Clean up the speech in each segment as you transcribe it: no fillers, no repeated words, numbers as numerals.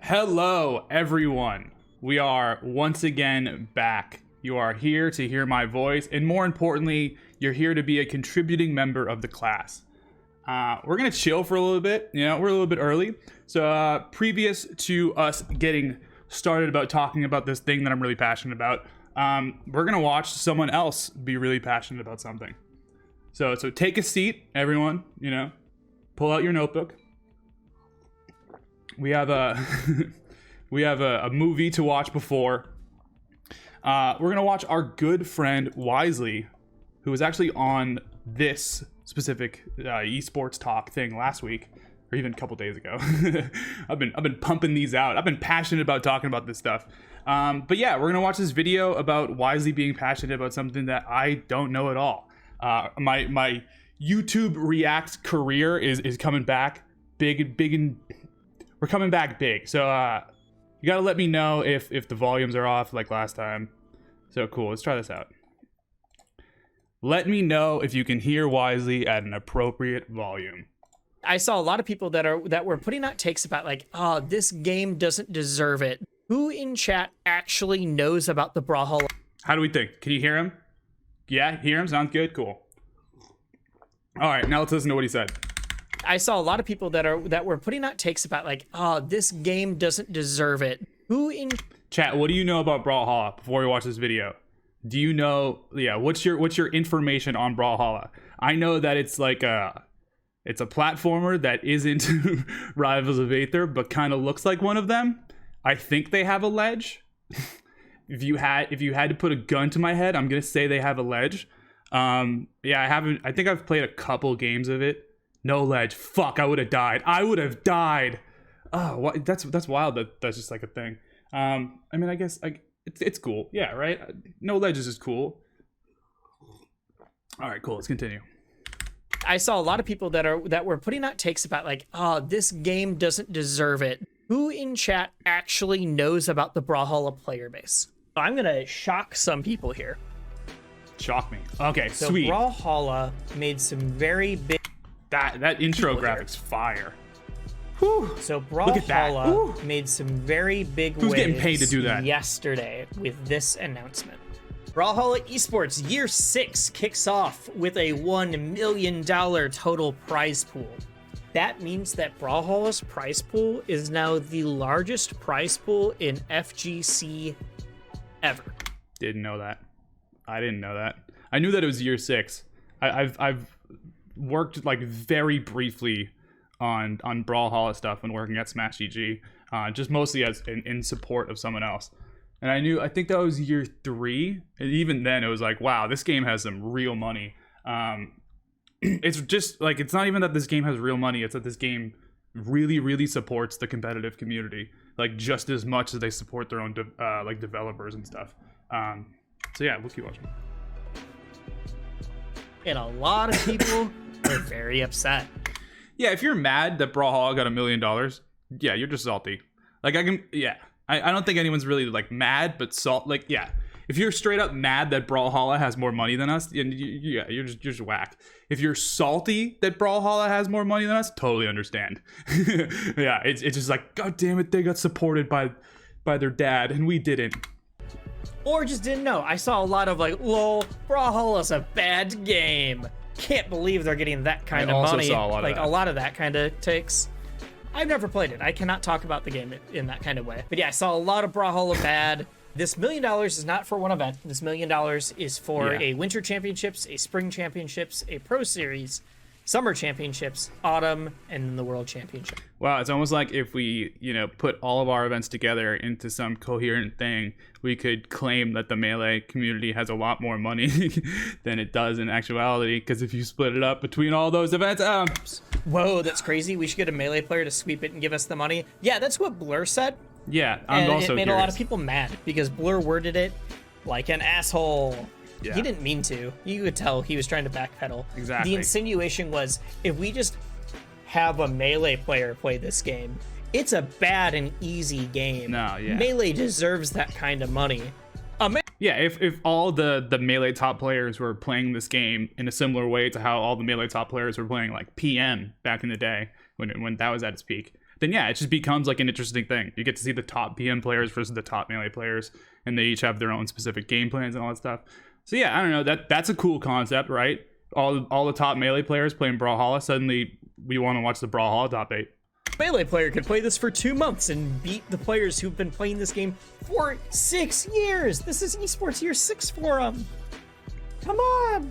Hello, everyone. We are once again back. You are here to hear my voice, and more importantly, you're here to be a contributing member of the class. We're gonna chill for a little bit. You know, we're a little bit early. So, previous to us getting started about talking about this thing that I'm really passionate about, we're gonna watch someone else be really passionate about something. So take a seat, everyone. You know, pull out your notebook. We have a a movie to watch before. We're gonna watch our good friend Wisely, who was actually on this specific esports talk thing last week, or even a couple days ago. I've been pumping these out. I've been passionate about talking about this stuff. But yeah, we're gonna watch this video about Wisely being passionate about something that I don't know at all. My YouTube React career is coming back big and we're coming back big. So you gotta let me know if the volumes are off like last time. So cool, let's try this out. Let me know if you can hear Wisely at an appropriate volume. I saw a lot of people that were putting out takes about like, oh, this game doesn't deserve it. Who in chat actually knows about the Brawlhalla? How do we think? Can you hear him? Yeah, hear him? Sounds good? Cool. All right, now let's listen to what he said. I saw a lot of people that were putting out takes about like, oh, this game doesn't deserve it. Who in chat, what do you know about Brawlhalla before we watch this video? Do you know, what's your information on Brawlhalla? I know that it's like it's a platformer that isn't Rivals of Aether, but kind of looks like one of them. I think they have a ledge. If you had to put a gun to my head, I'm gonna say they have a ledge. I think I've played a couple games of it. No ledge. Fuck, I would have died. Oh, what? That's wild. That's just like a thing. I mean, I guess it's cool. Yeah, right. No ledges is cool. All right, cool. Let's continue. I saw a lot of people that were putting out takes about like, oh, this game doesn't deserve it. Who in chat actually knows about the Brawlhalla player base? I'm gonna shock some people here. Shock me. Okay, so sweet. Brawlhalla made some very big. That intro graphics fire. Whew. So Brawlhalla made some very big waves. Who's getting paid to do that? Yesterday with this announcement. Brawlhalla Esports Year 6 kicks off with a $1 million total prize pool. That means that Brawlhalla's prize pool is now the largest prize pool in FGC ever. Didn't know that. I didn't know that. I knew that it was Year 6. I've worked like very briefly on Brawlhalla stuff when working at Smash GG, just mostly as in support of someone else. And I think that was Year 3, and even then it was like, wow, this game has some real money. It's just like, it's not even that this game has real money, it's that this game really supports the competitive community, like just as much as they support their own like developers and stuff. So yeah, we'll keep watching. And a lot of people are very upset. Yeah, if you're mad that Brawlhalla got $1 million, yeah, you're just salty. Like I don't think anyone's really like mad, but like, yeah, if you're straight up mad that Brawlhalla has more money than us, you're just whack. If you're salty that Brawlhalla has more money than us, totally understand. Yeah, it's just like, god damn it, they got supported by their dad and we didn't. Or just didn't know. I saw a lot of like, lol, Brawlhalla's a bad game. Can't believe they're getting that kind of money. Saw a lot of that kind of takes. I've never played it. I cannot talk about the game in that kind of way. But yeah, I saw a lot of Brawlhalla bad. This $1 million is not for one event. This $1 million is for a Winter Championships, a Spring Championships, a Pro Series, Summer Championships, Autumn, and then the World Championship. Wow, it's almost like if we, put all of our events together into some coherent thing, we could claim that the Melee community has a lot more money than it does in actuality, because if you split it up between all those events, whoa, that's crazy. We should get a Melee player to sweep it and give us the money. Yeah, that's what Blur said. Yeah, I'm also it made curious. A lot of people mad because Blur worded it like an asshole. Yeah. He didn't mean to. You could tell he was trying to backpedal. Exactly. The insinuation was, if we just have a Melee player play this game, it's a bad and easy game. No, yeah. Melee deserves that kind of money. Yeah, if all the Melee top players were playing this game in a similar way to how all the Melee top players were playing like PM back in the day, when that was at its peak, then yeah, it just becomes like an interesting thing. You get to see the top PM players versus the top melee players, and they each have their own specific game plans and all that stuff. So yeah, I don't know, that's a cool concept, right? All the top melee players playing Brawlhalla, suddenly we want to watch the Brawlhalla top 8. Melee player could play this for 2 months and beat the players who've been playing this game for 6 years. This is esports year 6 for them. Come on.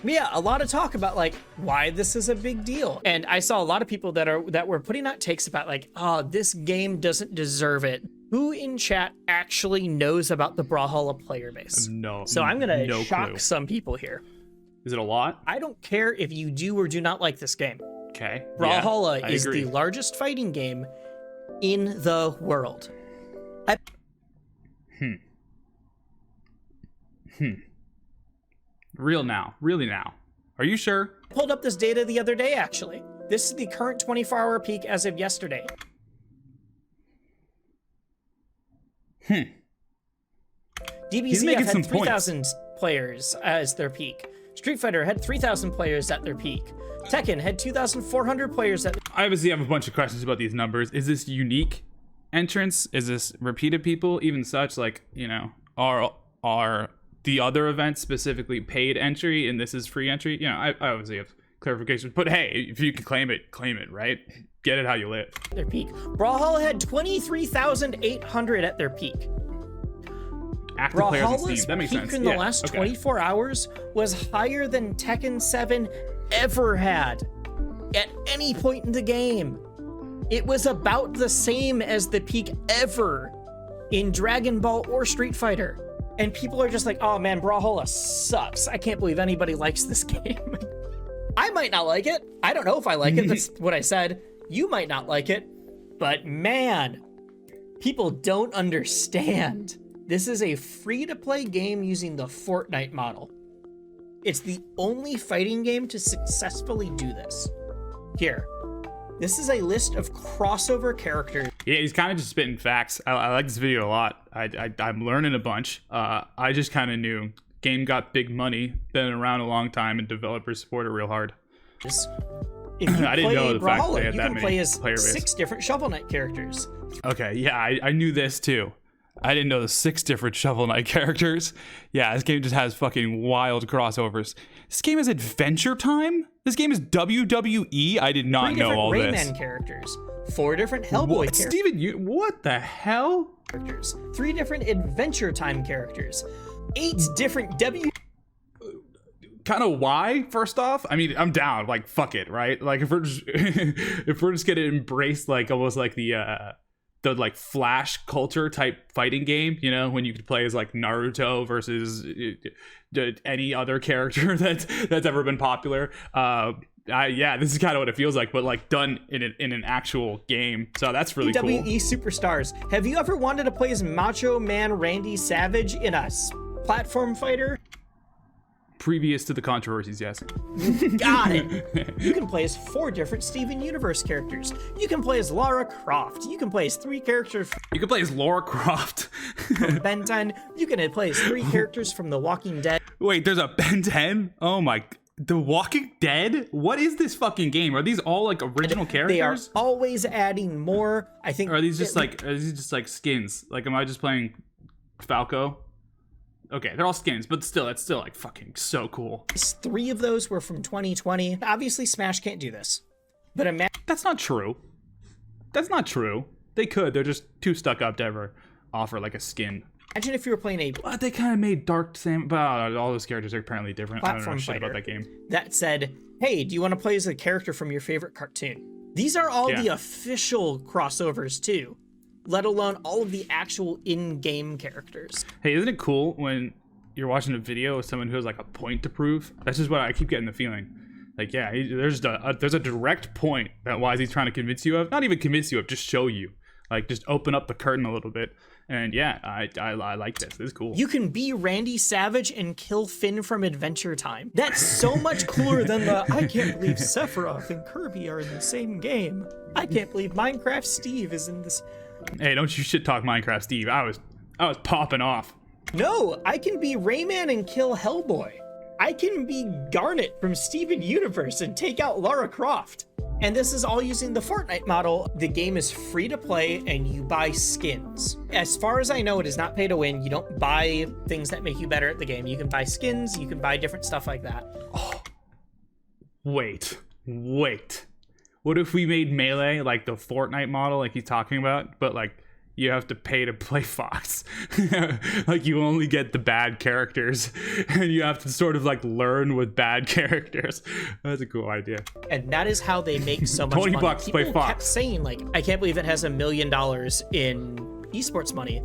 Yeah, a lot of talk about like why this is a big deal. And I saw a lot of people that were putting out takes about like, oh, this game doesn't deserve it. Who in chat actually knows about the Brawlhalla player base? No. So I'm gonna shock clue. some people here. Is it a lot? I don't care if you do or do not like this game. Okay. Brawlhalla yeah, is agree. the largest fighting game in the world. Really now. Are you sure? I pulled up this data the other day, actually. This is the current 24-hour peak as of yesterday. DBZ had 3,000 players as their peak. Street Fighter had 3,000 players at their peak. Tekken had 2,400 players at. I obviously have a bunch of questions about these numbers. Is this unique entrants? Is this repeated people? Even such, like, you know, are the other events specifically paid entry and this is free entry? You know, I obviously have clarifications, but hey, if you can claim it, right? Get it how you live. Their peak. Brawlhalla had 23,800 at their peak. Active players on Steam. Brawlhalla's That makes peak sense. in the last 24 hours was higher than Tekken 7 ever had at any point in the game. It was about the same as the peak ever in Dragon Ball or Street Fighter. And people are just like, oh man, Brawlhalla sucks. I can't believe anybody likes this game. I might not like it. I don't know if I like it. That's what I said. You might not like it. But man, people don't understand. This is a free-to-play game using the Fortnite model. It's the only fighting game to successfully do this. Here, this is a list of crossover characters. Yeah, he's kind of just spitting facts. I like this video a lot. I'm learning a bunch. I just kind of knew game got big money, been around a long time, and developers support it real hard. If you I didn't know the fact Brawlhalla, they had you that can many play as player base. 6 different Shovel Knight characters. Okay, yeah, I knew this too. I didn't know the 6 different Shovel Knight characters. Yeah, this game just has fucking wild crossovers. This game is Adventure Time? This game is WWE? I did not know all 3 this. different Rayman characters. 4 different Hellboy What, characters. Steven, what the hell? 3 different Adventure Time characters. 8 different Kind of why, first off? I mean, I'm down. Like, fuck it, right? Like, if we're just, if we're just gonna embrace, like, almost like the like flash culture type fighting game, you know, when you could play as like Naruto versus any other character that's ever been popular. Yeah, this is kind of what it feels like, but like done in an actual game. So that's really cool. WWE superstars. Have you ever wanted to play as Macho Man Randy Savage in a platform fighter? Previous to the controversies, yes. Got it. You can play as 4 different Steven Universe characters. You can play as Lara Croft. You can play as 3 characters You can play as Lara Croft. from Ben 10. You can play as 3 characters from The Walking Dead. Wait, there's a Ben 10? Oh my... The Walking Dead? What is this fucking game? Are these all like original characters? They are always adding more. I think. Or are these just like skins? Like, am I just playing Falco? Okay, they're all skins, but still, that's still like fucking so cool. 3 of those were from 2020. Obviously, Smash can't do this. But imagine. That's not true. That's not true. They could. They're just too stuck up to ever offer like a skin. Imagine if you were playing a But they kind of made Dark Sam. But all those characters are apparently different. I don't know platform shit fighter about that game. that said, hey, do you want to play as a character from your favorite cartoon? These are all the official crossovers too, let alone all of the actual in-game characters. Hey, isn't it cool when you're watching a video with someone who has like a point to prove? That's just what I keep getting the feeling. Like, yeah, there's a direct point that why is he trying to convince you of? Not even convince you of, just show you. Like, just open up the curtain a little bit. And yeah, I like this. This is cool. You can be Randy Savage and kill Finn from Adventure Time. That's so much cooler than the I can't believe Sephiroth and Kirby are in the same game. I can't believe Minecraft Steve is in this. Hey, don't you shit talk Minecraft Steve. I was popping off. No, I can be Rayman and kill Hellboy. I can be Garnet from Steven Universe and take out Lara Croft. And this is all using the Fortnite model. The game is free to play and you buy skins. As far as I know, it is not pay to win. You don't buy things that make you better at the game. You can buy skins, you can buy different stuff like that. Oh, wait. What if we made Melee like the Fortnite model like he's talking about, but like you have to pay to play Fox? Like you only get the bad characters and you have to sort of like learn with bad characters. That's a cool idea. And that is how they make so much 20 money. bucks to play People Fox. kept saying like, I can't believe it has $1 million in esports money.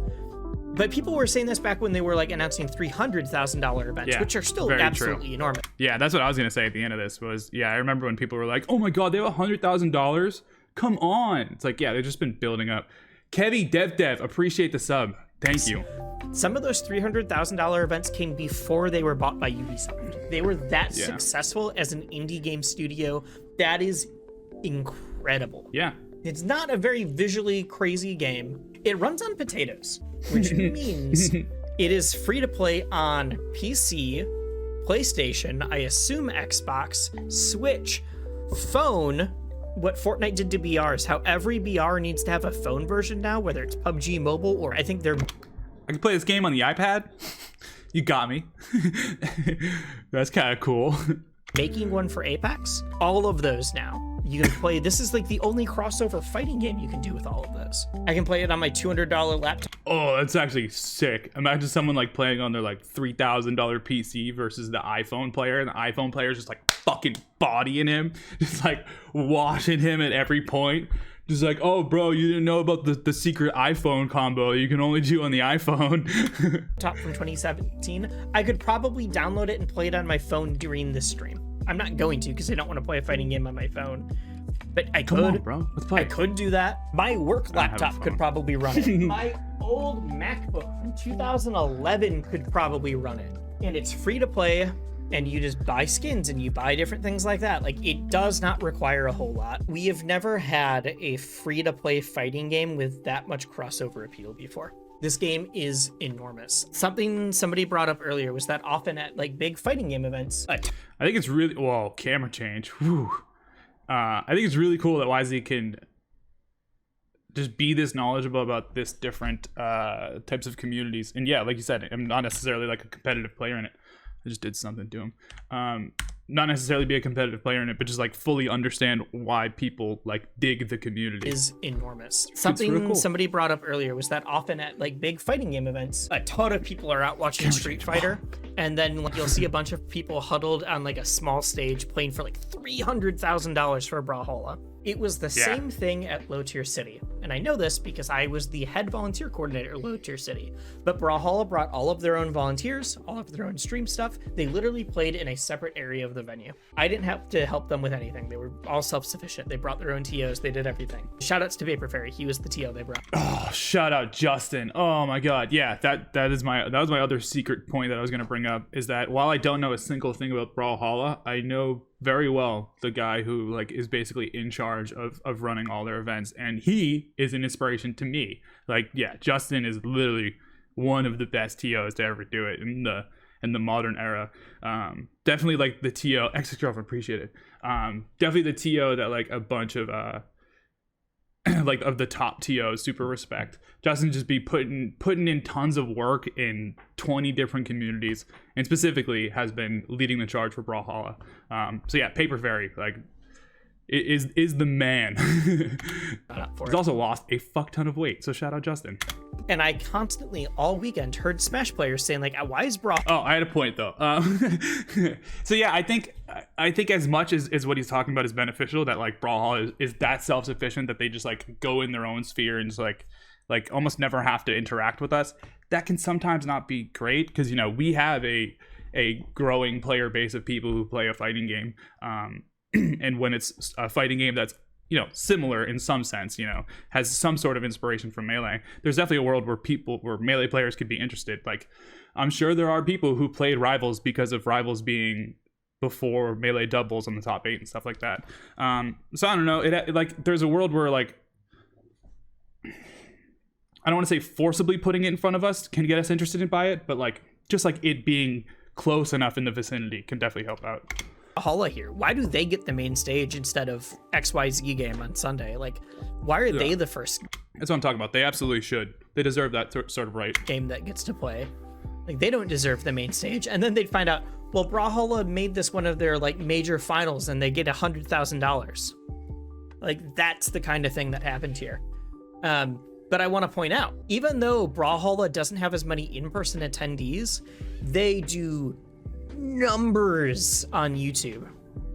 But people were saying this back when they were like announcing $300,000 events, which are still absolutely enormous. Yeah, that's what I was gonna say at the end of this was, I remember when people were like, oh my god, they have $100,000? Come on. It's like, yeah, they've just been building up. Kevy Dev, appreciate the sub. Thank you. Some of those $300,000 events came before they were bought by Ubisoft. They were that successful as an indie game studio. That is incredible. Yeah. It's not a very visually crazy game. It runs on potatoes, which means it is free to play on PC, PlayStation, I assume Xbox, Switch, phone. What Fortnite did to BRs, how every BR needs to have a phone version now, whether it's PUBG Mobile or I think they're... I can play this game on the iPad? You got me. That's kind of cool. Making one for Apex, all of those now. You can play, this is like the only crossover fighting game you can do with all of those. I can play it on my $200 laptop. Oh, that's actually sick. Imagine someone like playing on their like $3,000 PC versus the iPhone player, and the iPhone player is just like fucking bodying him, just like washing him at every point. Just like, oh bro, you didn't know about the secret iPhone combo you can only do on the iPhone. Top from 2017. I could probably download it and play it on my phone during this stream. I'm not going to because I don't want to play a fighting game on my phone. But I could. Come on, bro. Let's play. I could do that. My work laptop could probably run it. My old MacBook from 2011 could probably run it. And it's free to play. And you just buy skins and you buy different things like that. Like, it does not require a whole lot. We have never had a free-to-play fighting game with that much crossover appeal before. This game is enormous. Something somebody brought up earlier was that often at like big fighting game events. I think it's really, well, camera change. Whew. I think it's really cool that Wisely can just be this knowledgeable about this different types of communities. And yeah, like you said, I'm not necessarily like a competitive player in it. I just did something to him. Not necessarily be a competitive player in it, but just like fully understand why people like dig the community. Is enormous. Something cool. Somebody brought up earlier was that often at like big fighting game events, a ton of people are out watching Street Fighter, and then like, you'll see a bunch of people huddled on like a small stage playing for like $300,000 for Brawlhalla. It was the same thing at Low Tier City. And I know this because I was the head volunteer coordinator at Low Tier City. But Brawlhalla brought all of their own volunteers, all of their own stream stuff. They literally played in a separate area of the venue. I didn't have to help them with anything. They were all self-sufficient. They brought their own TOs. They did everything. Shoutouts to Vapor Fairy. He was the TO they brought. Oh, shout out Justin. Oh my God. Yeah, that was my other secret point that I was going to bring up, is that while I don't know a single thing about Brawlhalla, I know very well the guy who like is basically in charge of running all their events, and he is an inspiration to me. Like, yeah, Justin is literally one of the best TOs to ever do it in the modern era. Definitely like the TO, ex-girlfriend, appreciate it. Definitely the TO that like a bunch of like of the top TOs super respect. Justin just be putting in tons of work in 20 different communities, and specifically has been leading the charge for Brawlhalla. So yeah, Paper Fairy like is the man. He's also lost a fuck ton of weight, so shout out Justin. And I constantly all weekend heard Smash players saying like, why is Brawl? Oh, I had a point though. So yeah, I think as much as what he's talking about is beneficial, that like Brawlhalla is that self-sufficient that they just like go in their own sphere and just like almost never have to interact with us. That can sometimes not be great, because you know we have a growing player base of people who play a fighting game, and when it's a fighting game that's, you know, similar in some sense, you know, has some sort of inspiration from Melee, there's definitely a world where Melee players could be interested. Like, I'm sure there are people who played Rivals because of Rivals being before Melee doubles on the top 8 and stuff like that. So I don't know. It like there's a world where like, I don't want to say forcibly putting it in front of us can get us interested in by it, but like just like it being close enough in the vicinity can definitely help out. Brawlhalla here. Why do they get the main stage instead of XYZ game on Sunday? Like, why are they the first That's what I'm talking about. They absolutely should. They deserve that sort of right. game that gets to play? Like, they don't deserve the main stage. And then they'd find out, well, Brawlhalla made this one of their like major finals and they get $100,000. Like, that's the kind of thing that happened here. But I want to point out, even though Brawlhalla doesn't have as many in-person attendees, they do numbers on YouTube.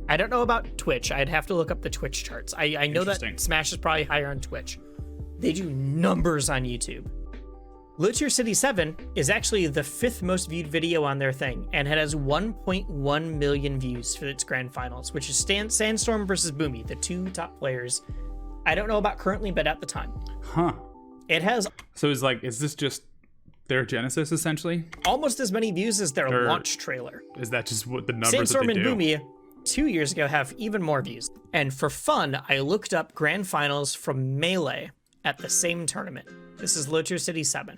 I don't know about Twitch. I'd have to look up the Twitch charts. I know that Smash is probably higher on Twitch. They do numbers on YouTube. Low Tier City 7 is actually the 5th most viewed video on their thing, and it has 1.1 million views for its grand finals, which is Sandstorm versus Boomy, the 2 top players. I don't know about currently, but at the time. Huh. It has... So is this just their Genesis, essentially? Almost as many views as their launch trailer. Is that just what the numbers Sandstorm that they and do? Boomy 2 years ago have even more views. And for fun, I looked up grand finals from Melee at the same tournament. This is Low Tier City 7.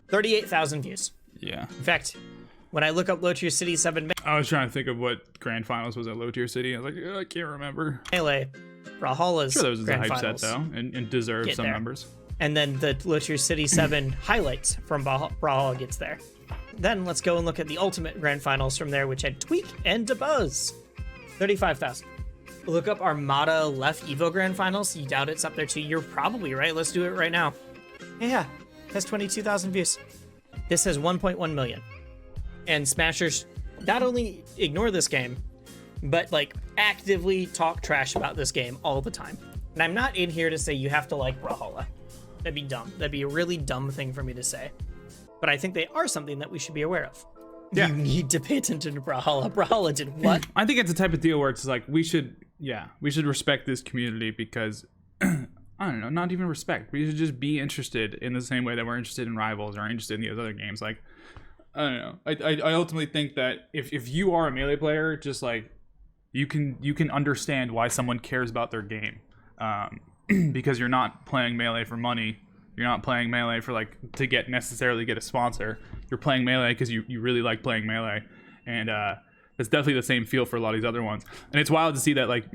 38,000 views. Yeah. In fact, when I look up Low Tier City 7 I was trying to think of what grand finals was at Low Tier City. I was like, I can't remember. Melee, Brawlhalla's Sure, there was a grand hype finals. set, though, and deserved Get some there. numbers. And then the Low Tier City 7 highlights from Brawlhalla gets there. Then let's go and look at the ultimate grand finals from there, which had Tweak and Dabuz. 35,000. Look up Armada Left Evo grand finals. You doubt it's up there too. You're probably right. Let's do it right now. Yeah, it has 22,000 views. This has 1.1 million. And Smashers not only ignore this game, but like actively talk trash about this game all the time. And I'm not in here to say you have to like Brawlhalla. That'd be dumb. That'd be a really dumb thing for me to say. But I think they are something that we should be aware of. Yeah. You need to pay attention to Brawlhalla. Brawlhalla did what? I think it's the type of deal where it's like we should respect this community because I don't know, not even respect. We should just be interested in the same way that we're interested in Rivals or interested in these other games. Like I don't know. I ultimately think that if you are a Melee player, just like you can understand why someone cares about their game. Because you're not playing Melee for money. You're not playing Melee for like to necessarily get a sponsor. You're playing Melee because you really like playing Melee, and it's definitely the same feel for a lot of these other ones. And it's wild to see that like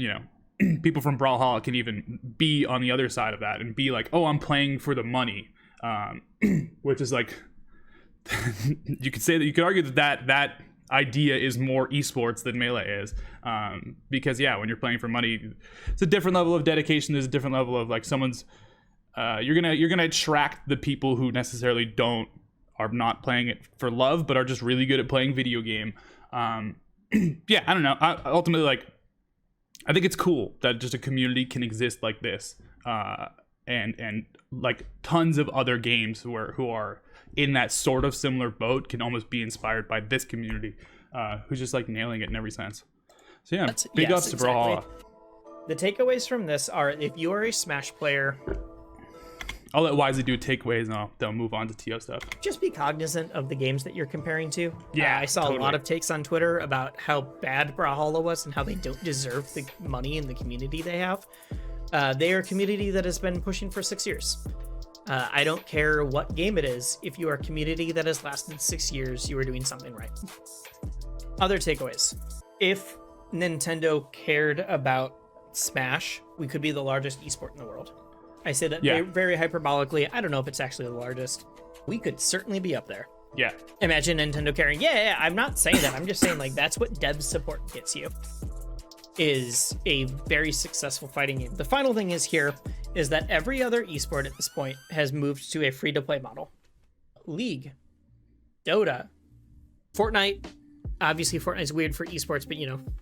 people from Brawlhalla can even be on the other side of that and be like, oh, I'm playing for the money, which is like you could say that you could argue that idea is more esports than Melee is, because when you're playing for money, it's a different level of dedication. There's a different level of like someone's you're gonna attract the people who necessarily are not playing it for love but are just really good at playing video game. I don't know. Ultimately, like I think it's cool that just a community can exist like this, and like tons of other games who are in that sort of similar boat can almost be inspired by this community, who's just like nailing it in every sense. So big ups to Brawlhalla. The takeaways from this are: if you are a Smash player, I'll let Wisely do takeaways and they'll move on to TO stuff. just be cognizant of the games that you're comparing to. Yeah, I saw totally. a lot of takes on Twitter about how bad Brawlhalla was and how they don't deserve the money and the community they have. They are a community that has been pushing for 6 years. I don't care what game it is. If you are a community that has lasted 6 years, you are doing something right. Other takeaways. If Nintendo cared about Smash, we could be the largest esport in the world. I say that very hyperbolically. I don't know if it's actually the largest. We could certainly be up there. Yeah. Imagine Nintendo caring. Yeah, I'm not saying that. I'm just saying like that's what dev support gets you. Is a very successful fighting game. The final thing is that every other esport at this point has moved to a free-to-play model. League, Dota, Fortnite. Obviously, Fortnite's weird for esports, but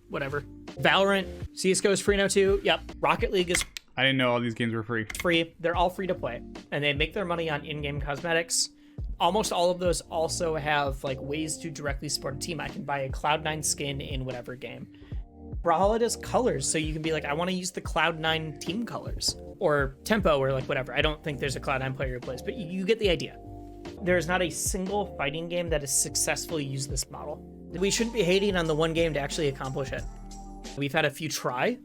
whatever. Valorant, CSGO is free now too. Yep. Rocket League is I didn't know all these games were free. free. They're all free to play, and they make their money on in-game cosmetics. Almost all of those also have like ways to directly support a team. I can buy a Cloud9 skin in whatever game. Brawlhalla does colors, so you can be like, I want to use the Cloud9 team colors or tempo or like whatever. I don't think there's a Cloud9 player who plays, but you get the idea. There's not a single fighting game that has successfully used this model. We shouldn't be hating on the one game to actually accomplish it. We've had a few try,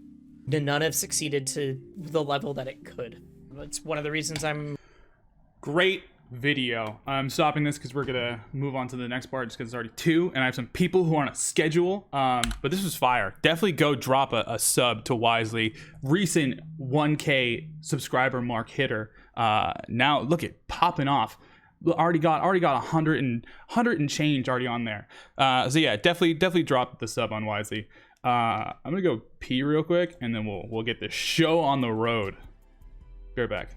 and none have succeeded to the level that it could. It's one of the reasons I'm... Great video. I'm stopping this because we're gonna move on to the next part just because it's already 2 and I have some people who are on a schedule. But this was fire. Definitely go drop a sub to Wisely. Recent 1K subscriber mark hitter. Now look at popping off. Already got 100 and change already on there. So yeah, definitely drop the sub on Wisely. I'm gonna go pee real quick and then we'll get the show on the road. Be right back.